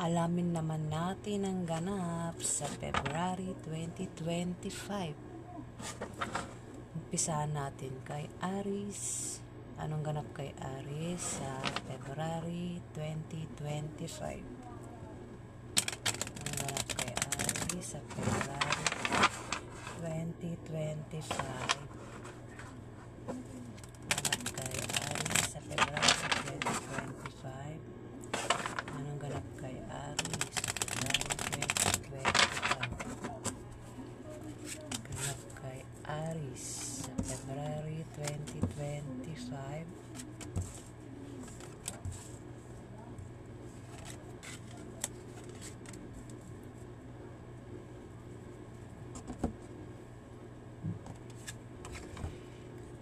Alamin naman natin ang ganap sa February 2025. Umpisahan natin kay Aries. Anong ganap kay Aries sa February 2025? Anong ganap kay Aries sa February 2025? Ganap kay Aries sa February 2025. Anong ganap kay Aries sa February 2025? Ganap kay Aries sa February 2025.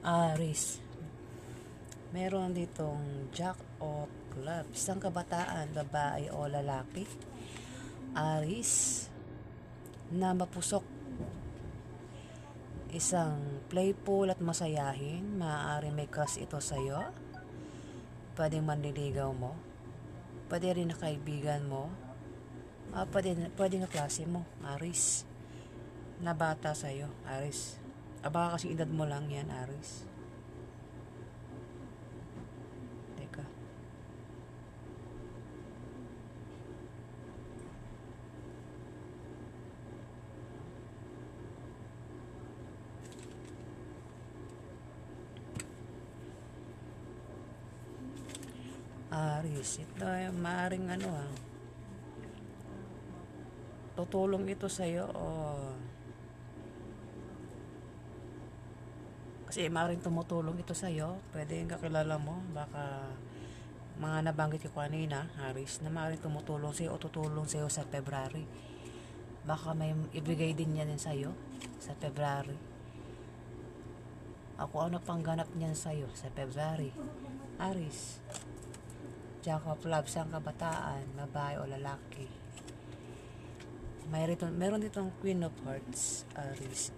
Aries, meron ditong Jack of Clubs. Isang kabataan, babae o lalaki, Aries, na mapusok. Isang playful at masayahin. Maaari may crush ito sa'yo. Pwedeng manliligaw mo. Pwede rin na kaibigan mo. Pwede na klase mo, Aries. Na bata sa'yo, Aries. Baka kasi edad mo lang yan, Aries. Teka. Aries, ito ay maaaring tutulong ito sa'yo o kasi maaaring tumutulong ito sa'yo. Pwede yung kakilala mo, baka mga nabanggit ko kanina, Aries, na maaaring tumutulong sa'yo o tutulong sa'yo sa February. Baka may ibigay din yan sa'yo sa February. Ako ano pang ganap niyan sa'yo sa February, Aries. Jack of Clubs, ang kabataan, babae o lalaki. Meron ditong Queen of Hearts, Aries.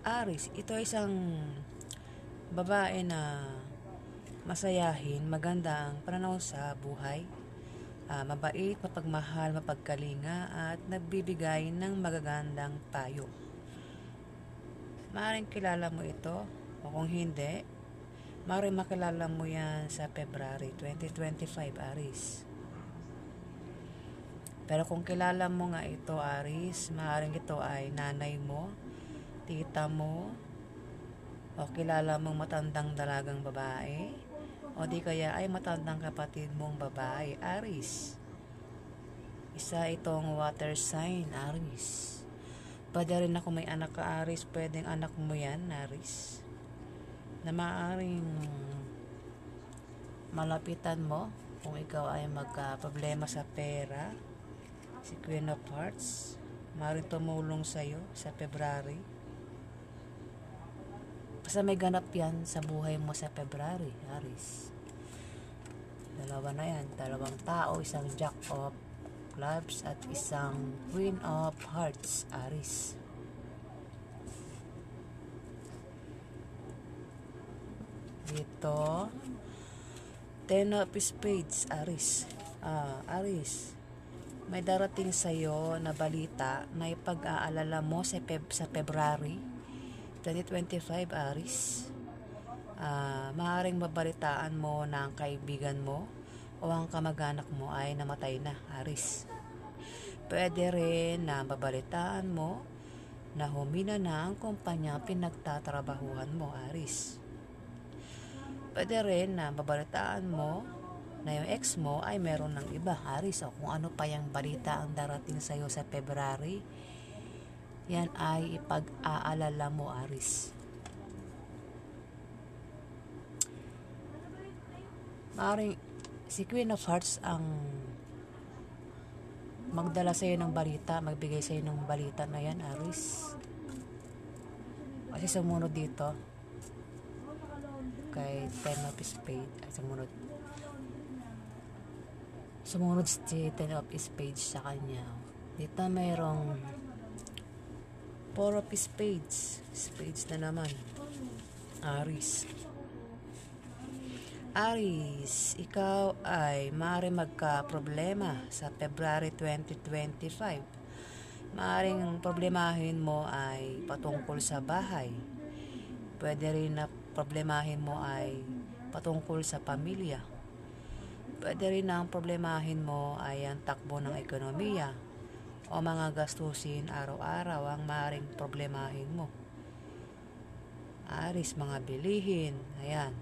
Aries, ito ay isang babae na masayahin, maganda ang pananaw sa buhay, mabait, mapagmahal, mapagkalinga at nagbibigay ng magagandang payo. Maaaring kilala mo ito o kung hindi, maaaring makilala mo yan sa February 2025, Aries. Pero kung kilala mo nga ito, Aries, maaaring ito ay nanay mo, tita mo, o kilala mong matandang dalagang babae, o di kaya ay matandang kapatid mong babae, Aries. Isa itong water sign, Aries. Pwede rin ako may anak ka, Aries, pwedeng anak mo yan, Aries, na maaaring malapitan mo kung ikaw ay magka-problema sa pera. Si Queen of Hearts, maaaring tumulong sa'yo sa February. Basta may ganap yan sa buhay mo sa February, Aries. Dalawa na yan. Dalawang tao, isang Jack of Clubs at isang Queen of Hearts, Aries. Dito, Ten of Spades, Aries. Aries, may darating sa'yo na balita na ipag-aalala mo sa February 2025, Aries. Maaaring mabalitaan mo na ang kaibigan mo o ang kamag-anak mo ay namatay na, Aries. Pwede rin na mabalitaan mo na humina na ang kumpanya pinagtatrabahuhan mo, Aries. Pwede rin na mabalitaan mo na yung ex mo ay meron ng iba, Aries. O kung ano pa yung balita ang darating sa'yo sa February, yan ay ipag-aalala mo, Aries. Maaaring si Queen of Hearts ang magdala sa'yo ng balita, magbigay sa'yo ng balita na yan, Aries. Kasi sumunod dito kay Ten of Spades ay sumunod si Ten of Spades sa kanya. Dito mayroong Four of Spades na naman, Aries. Aris, ikaw ay maaari magka-problema sa February 2025. Maaring problemahin mo ay patungkol sa bahay. Pwede rin na problemahin mo ay patungkol sa pamilya. Pwede rin na ang problemahin mo ay ang takbo ng ekonomiya o mga gastusin araw-araw ang maaaring problemahin mo. Aris, mga bilihin, ayan,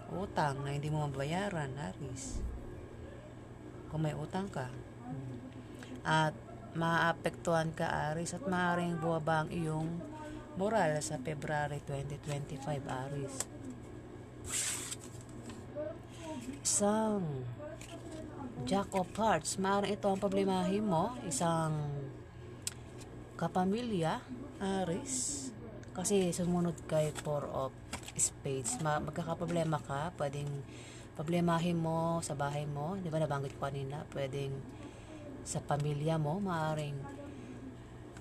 utang na hindi mo mabayaran, Aris. Kung may utang ka. At maapektuhan ka, Aris, at maaaring buwaba ang iyong moral sa February 2025, Aris. Isang Jack of Hearts, maaaring ito ang problemahin mo, isang kapamilya, Aris. Kasi sumunod kay Four of Spades, magkakaproblema ka, pwedeng problemahin mo sa bahay mo, di ba nabanggit ko kanina, pwedeng sa pamilya mo, maaaring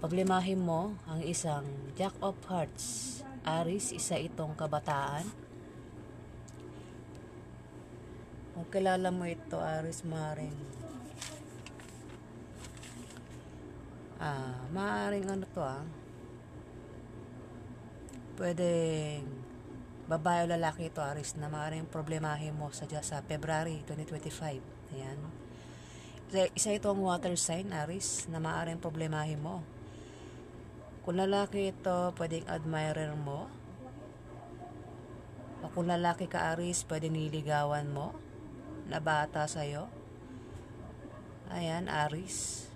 problemahin mo ang isang Jack of Hearts, Aris, isa itong kabataan. Kung kilala mo ito, Aris, maaaring ano to pwedeng babae o lalaki ito, Aris, na maaaring problemahin mo sa February 2025. Ayan. Isa itong water sign, Aris, na maaaring problemahin mo. Kung lalaki ito, pwedeng admirer mo. O kung lalaki ka, Aris, pwedeng niligawan mo na bata sa'yo. Ayan, Aris.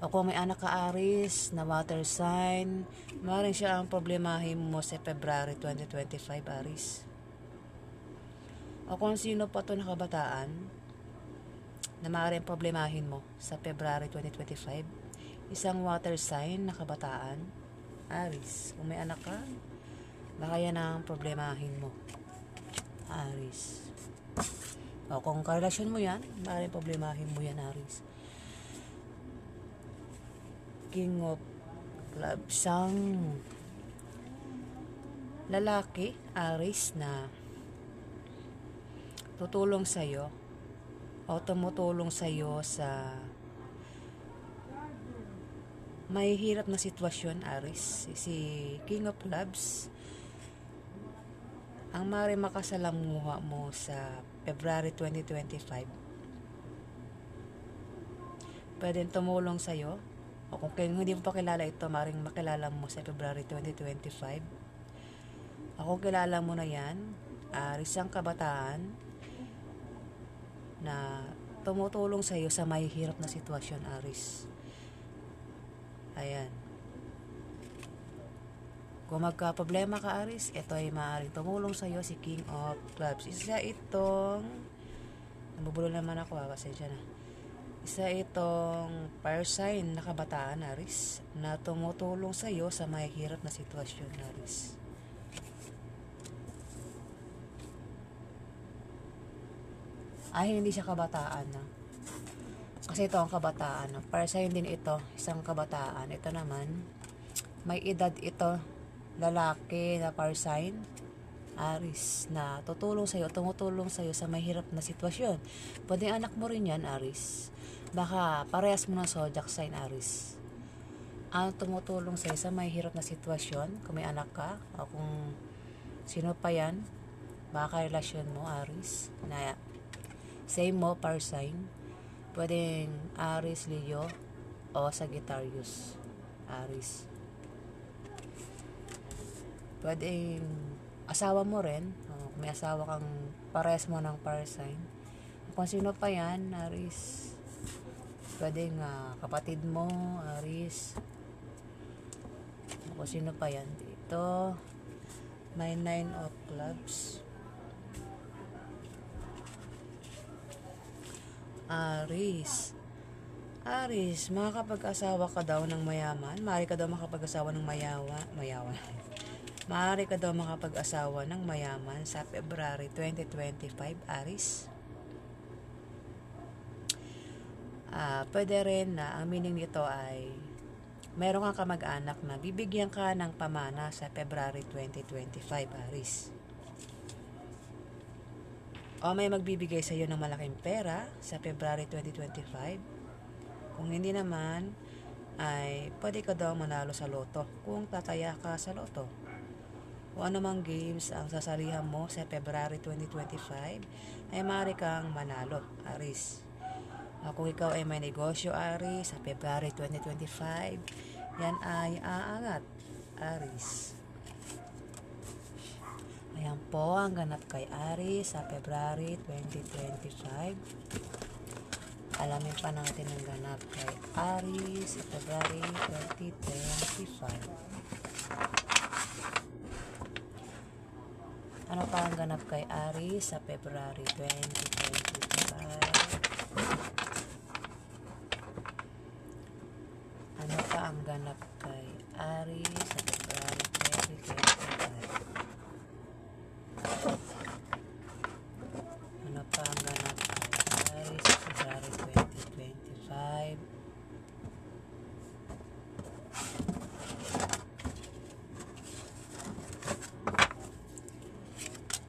O kung may anak ka, Aris, na water sign, maaaring siya ang problemahin mo sa February 2025, Aris. O kung sino pa ito na kabataan na maaaring problemahin mo sa February 2025, isang water sign na kabataan, Aris. Kung may anak ka, baka yan ang problemahin mo, Aris. O kung karelasyon mo yan, maaaring problemahin mo yan, Aris. King of Clubs, isang lalaki, Aris, na tutulong sa'yo o tumutulong sa'yo sa may hirap na sitwasyon, Aris. Si King of Clubs ang maaari makasalamuha mo sa February 2025. Pwedeng tumulong sa'yo, o kung hindi mo pa kilala ito, maaaring makilala mo sa February 2025. O kung kilala mo na yan, Aris, ang kabataan na tumutulong sa iyo sa mahihirap na sitwasyon, Aris. Ayan. Kung magka-problema ka, Aris, ito ay maaaring tumulong sa iyo si King of Clubs. Isa itong nabubulo naman ako, pasensya na. Isa itong fire sign na kabataan, Aris, na tumutulong sa iyo sa mahihirap na sitwasyon, Aris. Ay, hindi siya kabataan na. Kasi ito ang kabataan. Para sa din ito, isang kabataan. Ito naman, may edad ito, lalaki na fire sign, Aris, na tutulong sa'yo, tumutulong sa'yo sa mahirap na sitwasyon. Pwede anak mo rin yan, Aris. Baka parehas mo ng zodiac sign, Aris. Ang tumutulong sa'yo sa mahirap na sitwasyon, kung may anak ka, o kung sino pa yan, baka relasyon mo, Aris, na same mo, fire sign. Pwedeng Aris, Leo, o Sagittarius, Aris. Pwedeng asawa mo rin, o may asawa kang parehas mo ng fire sign. Kung sino pa yan, Aris. Pwedeng kapatid mo, Aris. Kung sino pa yan dito. May 9 of Clubs. Aris. Aris, makakapag-asawa ka daw ng mayaman. Maaari ka daw makapag-asawa ng mayaman. Maaari ka daw makapag-asawa ng mayaman sa February 2025, Aris. Pwede rin na ang meaning nito ay Meron kang kamag-anak na bibigyan ka ng pamana sa February 2025, Aris. O may magbibigay sa iyo ng malaking pera sa February 2025. Kung hindi naman, ay pwede ka daw manalo sa loto kung tataya ka sa loto. Kung anumang games ang sasalihan mo sa February 2025, ay maaari kang manalo, Aris. Kung ikaw ay may negosyo, Aris, sa February 2025, yan ay aangat, Aris. Ayan po ang ganap kay Aris sa February 2025. Alamin pa natin ang ganap kay Aris sa February 2025. Ano pa ang ganap kay Aris sa February 2025? Ano pa ang ganap kay Aris sa February 2025? Ano pa ang ganap kay Aris sa February 2025?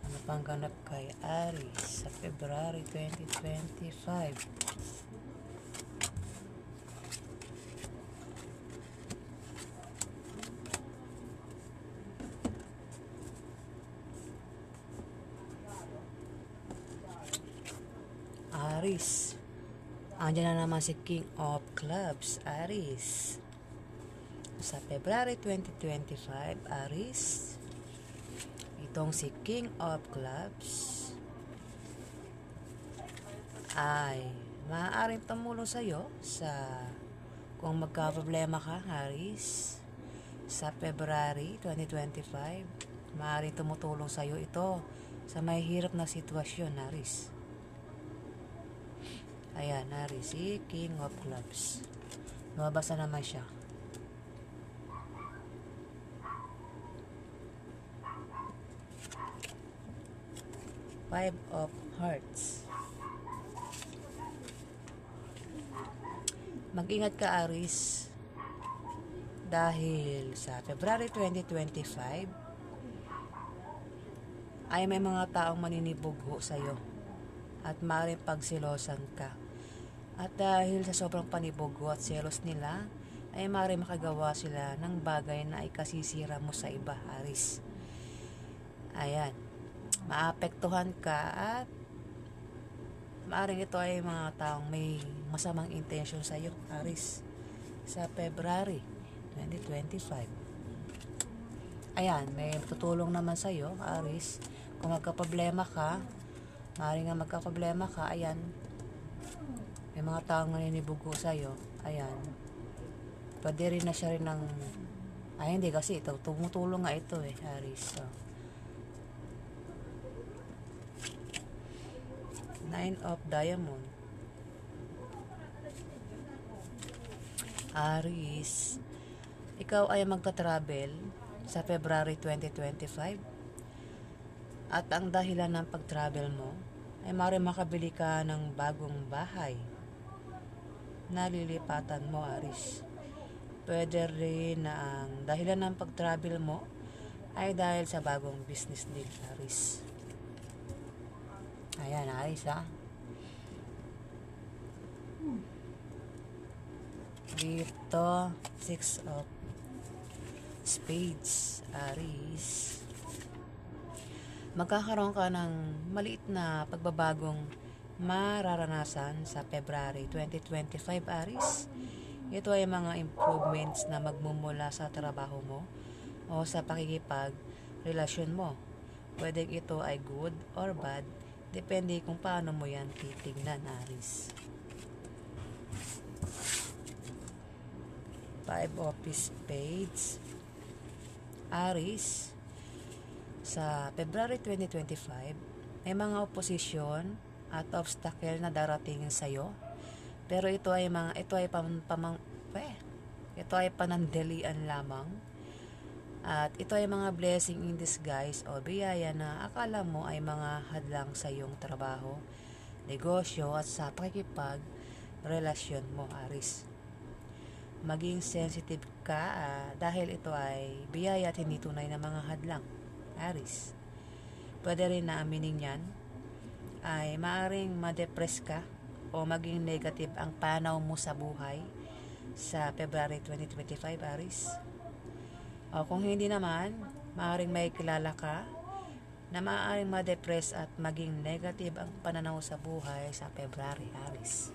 Ano pa ang ganap kay Aris sa February 2025? Aris. Andiyan na naman si King of Clubs, Aris. Sa February 2025, Aris. Itong si King of Clubs ay maaaring tumulong sa iyo sa kung magka-problema ka, Aris. Sa February 2025, maaaring tumutulong sa iyo ito sa may hirap na sitwasyon, Aris. Ayan, Aris, si King of Clubs. Lumabas na naman siya. Five of Hearts. Mag-ingat ka, Aris. Dahil sa February 2025, ay may mga taong maninibugho sa'yo. At maaaring pagsilosan ka. At dahil sa sobrang panibugho at selos nila, ay maaaring makagawa sila ng bagay na ikasisira mo sa iba, Aris. Ayan. Maapektuhan ka at maaaring ito ay mga taong may masamang intensyon sa iyo, Aris. Sa February 2025. Ayan, may tutulong naman sa iyo, Aris. Kung magka-problema ka, maaaring nga magka-problema ka, ayan, may mga taong naninibugo sa'yo, ayan, pwede rin na siya rin ng, ay hindi kasi ito, tumutulong nga ito Aris. So, Nine of Diamond. Aris, ikaw ay magta-travel sa February 2025. At ang dahilan ng pag-travel mo ay maaaring makabili ka ng bagong bahay na lilipatan mo, Aris. Pwede rin na ang dahilan ng pag-travel mo ay dahil sa bagong business deal, Aris. Ayan, Aris, ha? Dito, Six of Spades, Aris. Magkakaroon ka ng maliit na pagbabagong mararanasan sa February 2025, Aris. Ito ay mga improvements na magmumula sa trabaho mo o sa pakikipag-relasyon mo. Pwede ito ay good or bad, depende kung paano mo yan titignan, Aris. Five of Spades, Aris. Sa February 2025, may mga oposisyon at obstacle na darating sa iyo. Pero ito ay panandalian lamang. At ito ay mga blessing in disguise o biyaya na akala mo ay mga hadlang sa iyong trabaho, negosyo at sa pakikipag-relasyon mo, Aris. maging sensitive ka dahil ito ay biyaya at hindi tunay na mga hadlang. Aris, pwede rin na aminin yan ay maaring ma-depress ka o maging negative ang panaw mo sa buhay sa February 2025, Aris. O kung hindi naman, maaring may kilala ka na maaaring ma-depress at maging negative ang pananaw sa buhay sa February, Aris.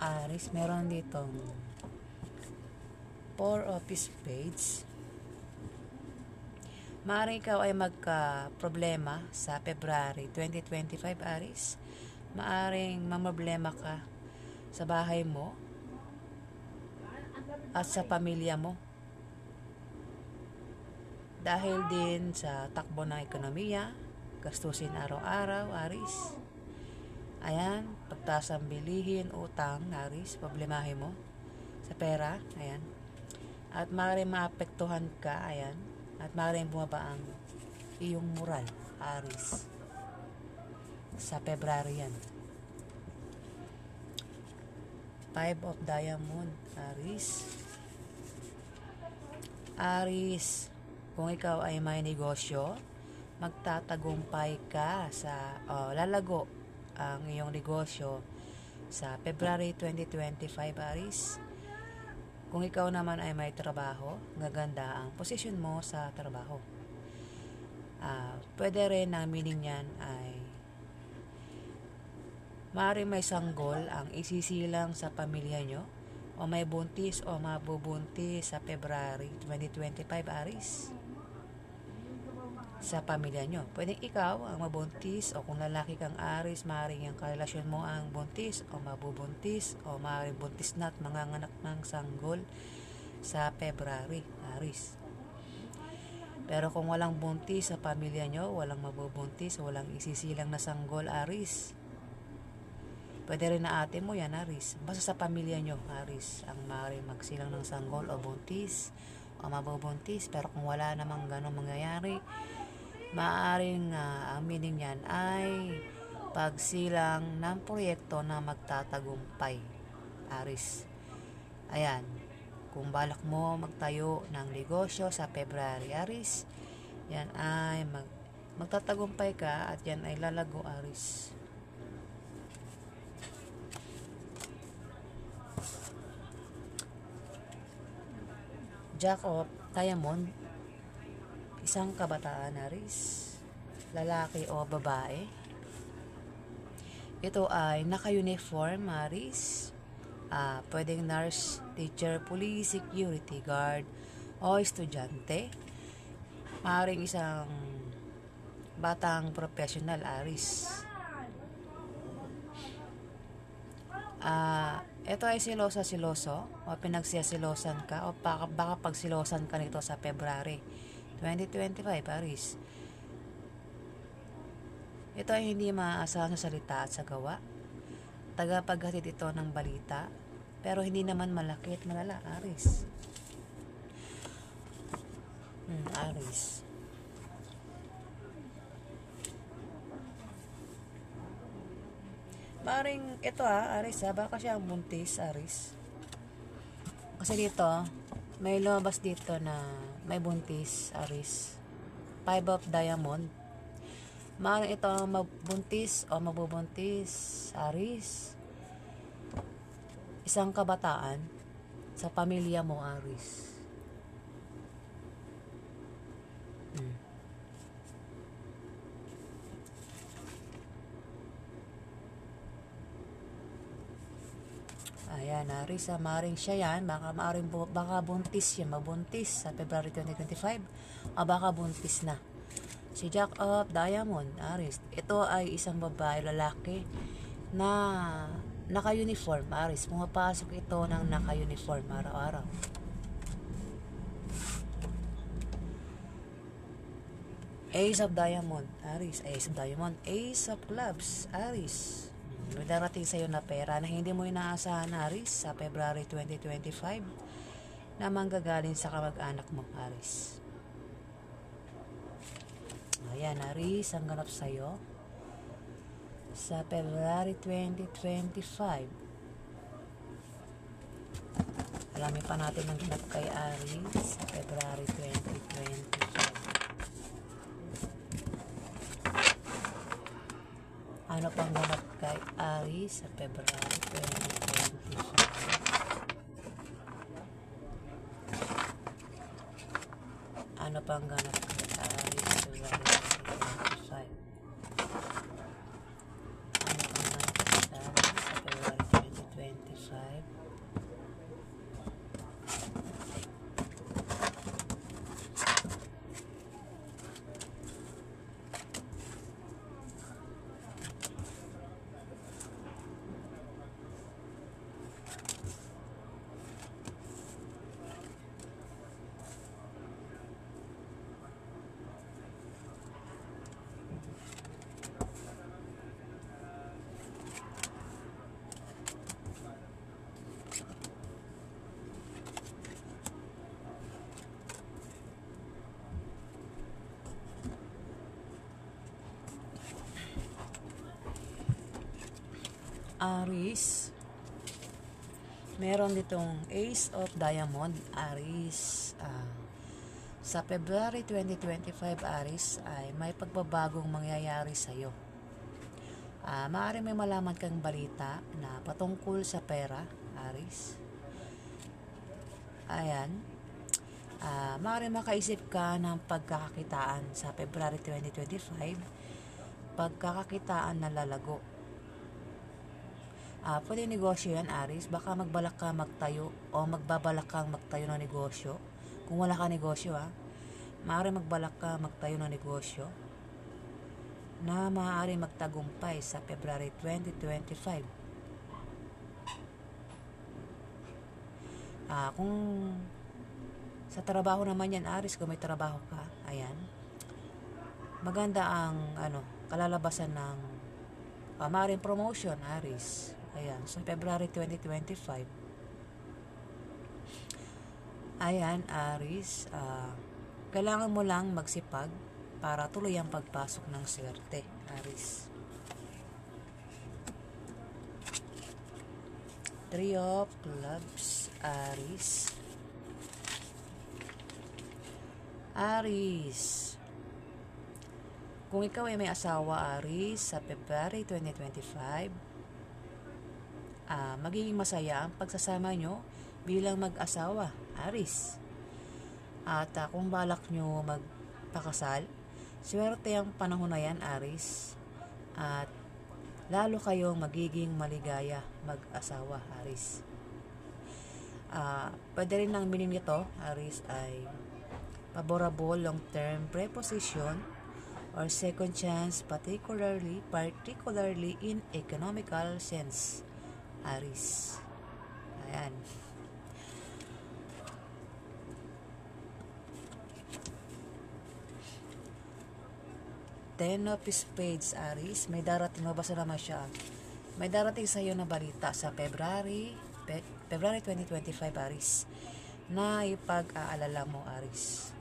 Aris, meron ditong 4 of Spades. Maaaring ikaw ay magka-problema sa February 2025, Aris. Maaring mamroblema ka sa bahay mo at sa pamilya mo. Dahil din sa takbo ng ekonomiya, gastusin araw-araw, Aris. Ayan, pagtaas ang bilihin, utang, Aris, problemahin mo sa pera, ayan. At maaaring maapektuhan ka, ayan. At maaaring bumaba ang iyong moral, Aris. Sa February yan. 5 of Diamond, Aris. Aris, kung ikaw ay may negosyo, magtatagumpay ka sa lalago ang iyong negosyo sa February 2025, Aris. Kung ikaw naman ay may trabaho, gaganda ang posisyon mo sa trabaho. Pwede rin na meaning yan ay maaaring may sanggol ang isisilang sa pamilya nyo o may buntis o mabubuntis sa February 2025, Aris. Sa pamilya nyo. Pwedeng ikaw ang mabuntis o kung lalaki kang Aris, maaaring yung karelasyon mo ang buntis o mabubuntis o maaaring buntis na at manganganak ng sanggol sa February, Aris. Pero kung walang buntis sa pamilya nyo, walang mabubuntis, walang isisilang na sanggol, Aris. Pwede rin na ate mo yan, Aris. Basta sa pamilya nyo, Aris, ang maaaring magsilang ng sanggol o buntis o mabubuntis. Pero kung wala namang ganong mangyayari, maaaring ang meaning yan ay pagsilang ng proyekto na magtatagumpay, Aris. Ayan, kung balak mo magtayo ng negosyo sa February, Aris, yan ay magtatagumpay ka at yan ay lalago, Aris. Jack of Diamond, isang kabataan, Aris, lalaki o babae. Ito ay naka-uniform, Aris. Pwedeng nurse, teacher, police, security guard, o estudyante. Maaaring isang batang professional, Aris. Ito ay siloso o pinagsiyasilosan ka o baka pagsilosan ka nito sa February 2025, Aris. Ito ay hindi maaasahan sa salita at sa gawa. Tagapaghatid ito ng balita, pero hindi naman malaki at malala, Aris. Aris. Maring ito Aris, baka siya ang buntis, Aris. Kasi dito, may lumabas dito na may buntis, Aris. 5 of Diamond. Maaaring ito ang mabuntis o mabubuntis, Aris. Isang kabataan sa pamilya mo, Aris. Ayan, Aris, maaaring siya yan. Baka buntis yan, mabuntis sa February 2025. O baka buntis na. Si Jack of Diamond, Aris. Ito ay isang babae, lalaki na naka-uniform, Aris. Pumapasok ito ng naka-uniform araw-araw. Ace of Diamond, Aris. Ace of Diamond. Ace of Clubs, Aris. May darating sa'yo na pera na hindi mo inaasahan, Aris, sa February 2025 na manggagaling sa kamag-anak mo, Aris. Ayan, Aris, ang ganap sa'yo. sa February 2025. Alamin pa natin ang ganap kay Aries sa February 2025. Ano pang ganap kay Aries sa February 2025? Ano pang ganap kay Aries sa February 2025? Ano pang ganap kay Aries sa February 2025? Aries, meron ditong Ace of Diamond, Aries. Sa February 2025, Aries, ay may pagbabagong mangyayari sa'yo. Maaaring may malaman kang balita na patungkol sa pera, Aries. Ayan. Maaaring makaisip ka ng pagkakakitaan sa February 2025, pagkakakitaan na lalago. Pwede negosyo yan, Aries. Baka magbalak ka magtayo o magbabalak kang magtayo ng negosyo. Kung wala ka negosyo, maaaring magbalak ka magtayo ng negosyo na maaaring magtagumpay sa February 2025. Kung sa trabaho naman yan, Aries, kung may trabaho ka, ayan, maganda ang kalalabasan ng maaaring promotion, Aries. Ayan, sa February 2025. Ayan, Aries, kailangan mo lang magsipag para tuloy ang pagpasok ng swerte, Aries. Three of Clubs, Aries. Aries, kung ikaw ay may asawa, Aries, sa February 2025, magiging masaya ang pagsasama nyo bilang mag-asawa, Aries. At kung balak nyo magpakasal, swerte ang panahon na yan, Aries. At lalo kayong magiging maligaya mag-asawa, Aries. Pwede rin ang meaning nito, Aries, ay favorable long-term preposition or second chance, particularly in economical sense, Aries. Ayan. Ten of Spades, Aries. May darating, mabasa naman siya. May darating sa iyo na balita sa February 2025, Aries, na ipag-aalala mo, Aries.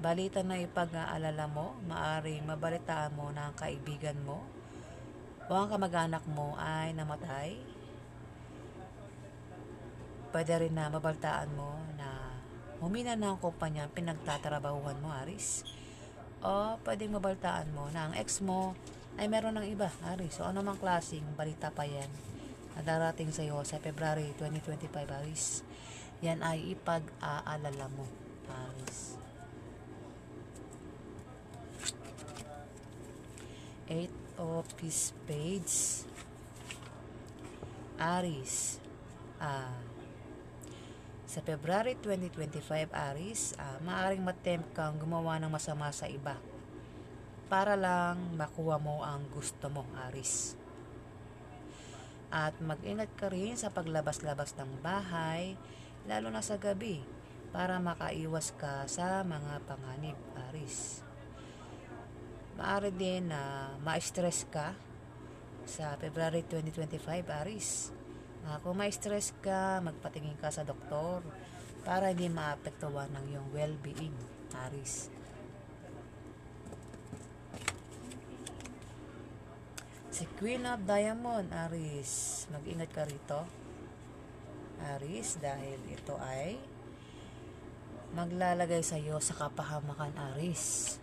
Balita na ipag-aalala mo, maaaring mabalitaan mo na ang kaibigan mo o ang kamag-anak mo ay namatay. Pwede rin na mabalitaan mo na humina na ang kumpanya pinagtatrabahuhan mo, Aries. O pwedeng mabalitaan mo na ang ex mo ay meron ng iba, Aries. So anumang klaseng balita pa yan na darating sa iyo sa February 2025, Aries, yan ay ipag-aalala mo, Aries. Eight of Spades, Aries. Sa February 2025, Aries, maaaring matempt kang gumawa ng masama sa iba para lang makuha mo ang gusto mo, Aries. At mag-ingat ka rin sa paglabas-labas ng bahay, lalo na sa gabi, para makaiwas ka sa mga panganib, Aries. Maaari din na ma-stress ka sa February 2025, Aries. Kung ma-stress ka, magpatingin ka sa doktor para hindi maapektuhan ng iyong well-being, Aries. Si Queen of Diamond, Aris. Mag-ingat ka rito, Aris, dahil ito ay maglalagay sa iyo sa kapahamakan, Aris.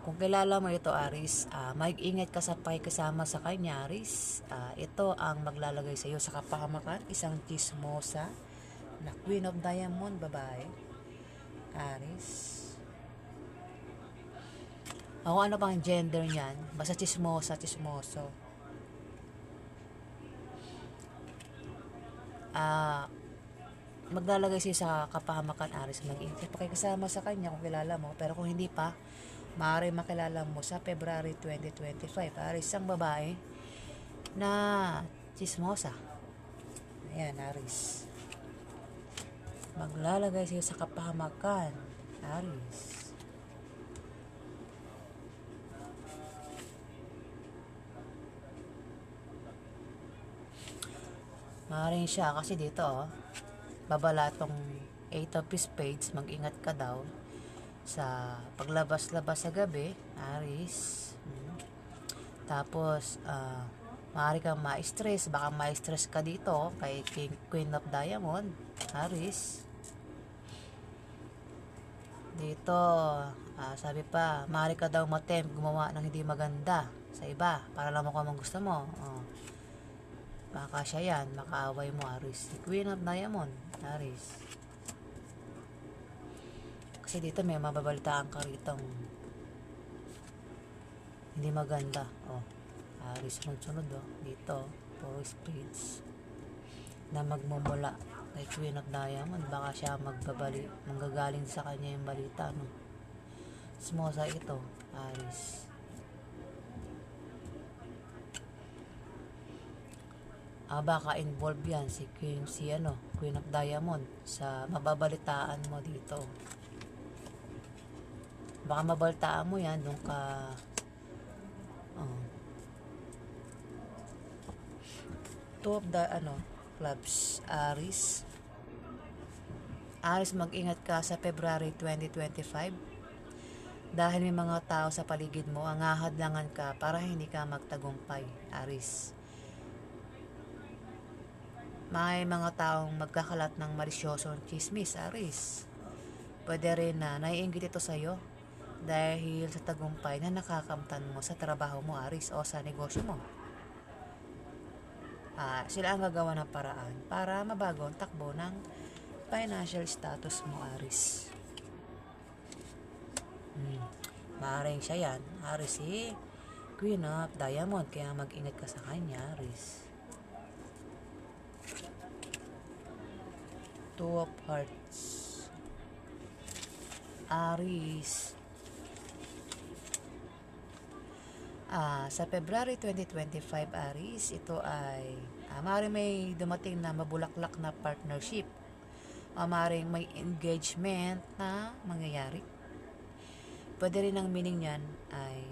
Kung kilala mo ito, Aris, mag-ingat ka sa pakikisama sa kanya, Aris. Ito ang maglalagay sa iyo sa kapahamakan, isang chismosa na Queen of Diamond, babae, Aris. Ako ano bang gender niyan? Basta chismosa, chismoso. Maglalagay siya sa kapahamakan, Aris. Mag-ingat pakikisama sa kanya kung kilala mo. Pero kung hindi pa, maaari makilala mo sa February 2025. Aris, ang babae na chismosa. Ayan, Aris. Maglalagay siya sa kapahamakan, Aris. Maaaring siya kasi dito babala tong 8 of Spades. Mag-ingat ka daw sa paglabas-labas sa gabi, Aris. Tapos maaari kang ma-stress, baka ma-stress ka dito kay Queen of Diamond, Aris. Dito sabi pa, maaari ka daw matempt gumawa ng hindi maganda sa iba para lang makuha ang gusto mo. Baka siya yan, makaaway mo, Aris. Queen of Diamond, Aris. Kasi dito may mababalitaan ka ritong hindi maganda. Aris, sunod-sunod dito, 4 Spades na magmumula kay Queen of Diamond. Baka siya manggagaling sa kanya yung balita, no? Smosa ito, Aris. Baka involved yan si Queen of Diamond sa mababalitaan mo dito. Baka mabalitaan mo yan doon ka two of the clubs, Aris. Aris, mag-ingat ka sa February 2025 dahil may mga tao sa paligid mo ang hahadlangan ka para hindi ka magtagumpay, Aris. May mga taong magkakalat ng malisyosong chismis, Aris. Pwede rin na naiinggit ito sa'yo dahil sa tagumpay na nakakamtan mo sa trabaho mo, Aris, o sa negosyo mo. Sila ang gagawa ng paraan para mabago ang takbo ng financial status mo, Aris. Maaaring siya yan, Aris, Queen of Diamond, kaya mag-ingat ka sa kanya, Aris. Two of Hearts, Aris. Sa February 2025, Aris, ito ay maaaring may dumating na mabulaklak na partnership o maaaring may engagement na mangyayari. Pwede rin ang meaning niyan ay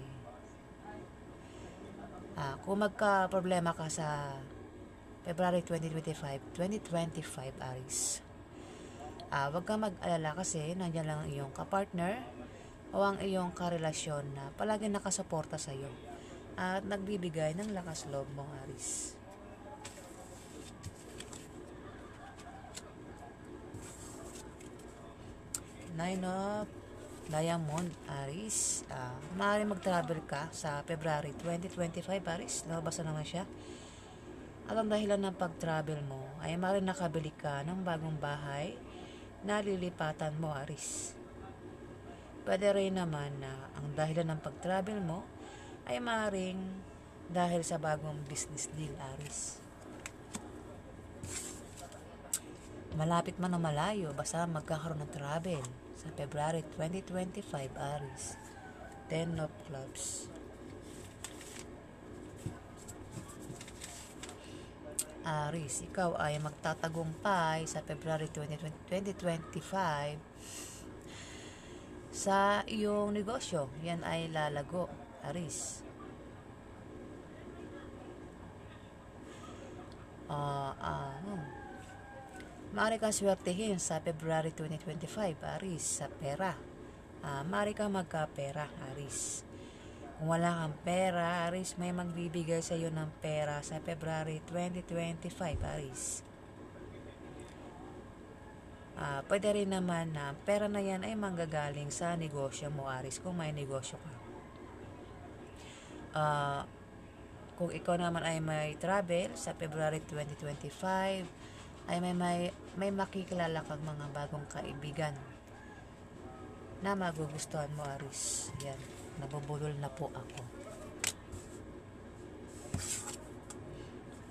kung magka-problema ka sa February 2025, Aris, huwag kang mag-alala kasi nandiyan lang ang iyong kapartner o ang iyong karelasyon na palagi nakasuporta sa iyo at nagbibigay ng lakas loob mong, Aris. Nine of Diamond, Aris. Maaaring mag-travel ka sa February 2025, Aris. Lumabas na naman siya. At ang dahilan ng pag-travel mo ay maaaring nakabili ka ng bagong bahay na lilipatan mo, Aris. Pwede rin naman na ang dahilan ng pag-travel mo ay maaaring dahil sa bagong business deal, Aris. Malapit man o malayo, basta magkakaroon ng travel sa February 2025, Aris. 10 of Clubs. Aris, ikaw ay magtatagumpay sa February 2025 sa iyong negosyo. Yan ay lalago, Aris. Maaari kang swertihin sa February 2025, Aris, sa pera. Maaari kang magkapera, Aris. Kung wala kang pera, Aris, may magbibigay sa iyo ng pera sa February 2025, Aris. Pwede rin naman na pera na yan ay manggagaling sa negosyo mo, Aris, kung may negosyo ka. Kung ikaw naman ay may travel sa February 2025, ay may makikilala kang mga bagong kaibigan na magugustuhan mo, Aris. Yan, nabubulol na po ako.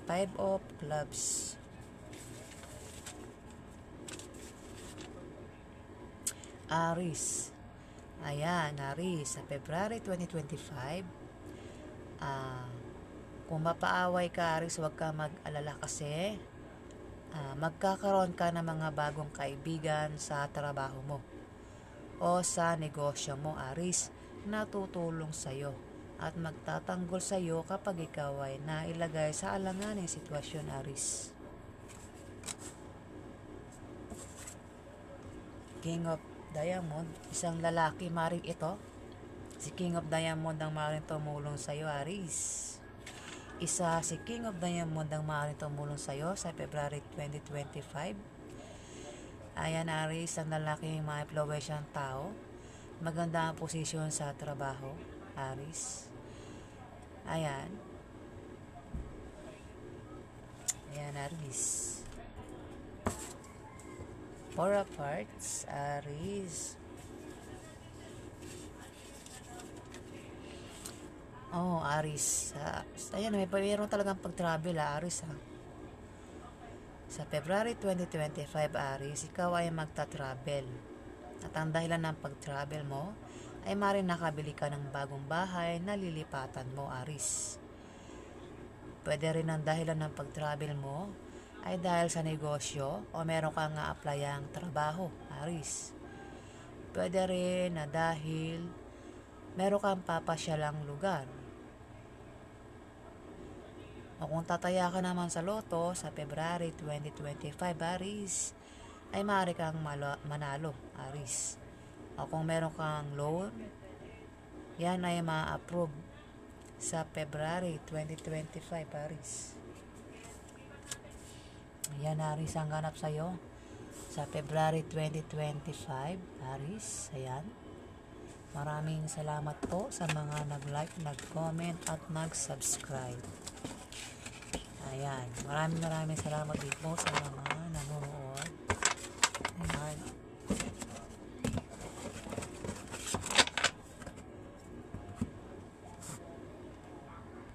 5 of clubs. Aris. Ayan, Aris, sa February 2025, kung mapaaway ka, Aris, huwag ka mag-alala kasi magkakaroon ka ng mga bagong kaibigan sa trabaho mo o sa negosyo mo, Aris, na tutulong sa'yo at magtatanggol sa'yo kapag ikaw ay nailagay sa alanganing sitwasyon, Aris. King of Diamond, isang lalaki, maring ito. Si King of Diamond ang maring tumulong sa'yo, Aris. Si King of Diamond ang maring tumulong sa'yo sa February 2025. Ayan, Aris, ang lalaki may influensyang tao. Maganda ang posisyon sa trabaho, Aris. Ayan. Ayan, Aris. 4 of Hearts, Aris. Oh, Aris. Ayan, mayroon talagang pag-travel, Aris, ha. Sa February 2025, Aris, ikaw ay magta-travel. At ang dahilan ng pag-travel mo ay maaaring nakabili ka ng bagong bahay na lilipatan mo, Aris. Pwede rin ang dahilan ng pag-travel mo ay dahil sa negosyo o meron kang applyang trabaho, Aris. Pwede rin na dahil meron kang papasyalang lugar. O kung tataya ka naman sa loto sa February 2025, Aris, ay maaari kang manalo, Aris. O kung meron kang loan, yan ay ma-approve sa February 2025, Aris. Ayan, Aris, ang ganap sa'yo sa February 2025, Aris. Ayan. Maraming salamat po sa mga nag-like, nag-comment at nag-subscribe. Ayan. Maraming salamat din po sa mga nanonood. Ayan.